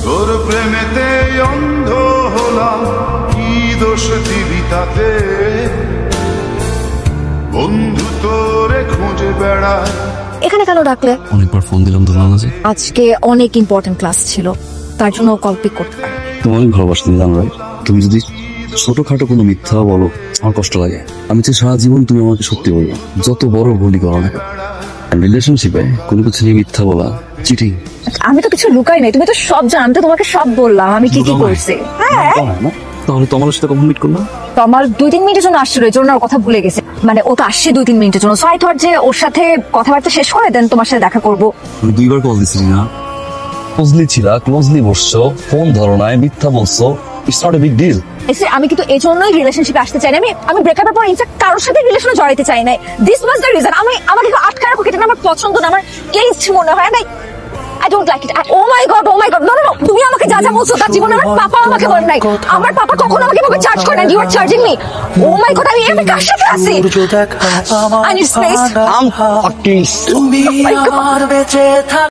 তোর প্রেমেতে অন্ধ হলাম, কি দোষ দিবি তাতে? বন্ধু তোরে খুঁজে বেড়ায়। এখানে কেন ডাকলে? অনেকবার ফোন দিলাম ধরলাম না যে। আজকে অনেক ইম্পর্টেন্ট ক্লাস ছিল, তার জন্য কল পিক করতে পারি। তুমি অনেক ভালোবাসতে জানো রাইট? তুমি যদি ছোটখাটো কোনো মিথ্যা বলো আমার কষ্ট লাগে। আমি চাই সারা জীবন তুমি আমাকে সত্যি বলবো, যত বড় ভুলই করো না। রিলেশনশিপে কোনো কিছু নিয়ে মিথ্যা বলা চিটিং। আমি তো কিছু লুকাই নাই, তুমি তো সব জানো। আমি তো তোমাকে সব বললাম আমি কি কি করছি। হ্যাঁ, তাহলে তোমার সাথে কখন মিট করলাম? তোমার 2-3 মিনিটের জন্য আসছিল, এর জন্য ওর কথা ভুলে গেছে। মানে ও তো আসছে 2-3 মিনিটের জন্য, সো আই থট যে ওর সাথে কথাবার্তা শেষ করে দেন তোমার সাথে দেখা করবো। আমি 2বার কল দিছি না। ক্লোজলি ছিলা, ক্লোজলি বসছো, ফোন ধরো নাই, মিথ্যা বলছো। It's not a big deal. আমি কিন্তু এই জন্যই রিলেশনশিপে আসতে চাই না। আমি ব্রেকআপের পর ইনফ্যাক্ট কারোর সাথে রিলেশনে জড়াইতে চাই নাই। This was the reason. আমাকে আটকা রাখো, এটা আমার পছন্দ না, আমার টেস্ট মনে হয় না। I don't like it. Oh my god, oh my god. No, no, no. তুমি আমাকে যা যা বলছো তার জীবনে আমার পাপা আমাকে বলে নাই। আমার পাপা কখনো আমাকে এভাবে চার্জ করে না। You are charging me. Oh my god, আমি কার সাথে আছি? I need space. I'm fucking তুমি আর বেঁচে থাক।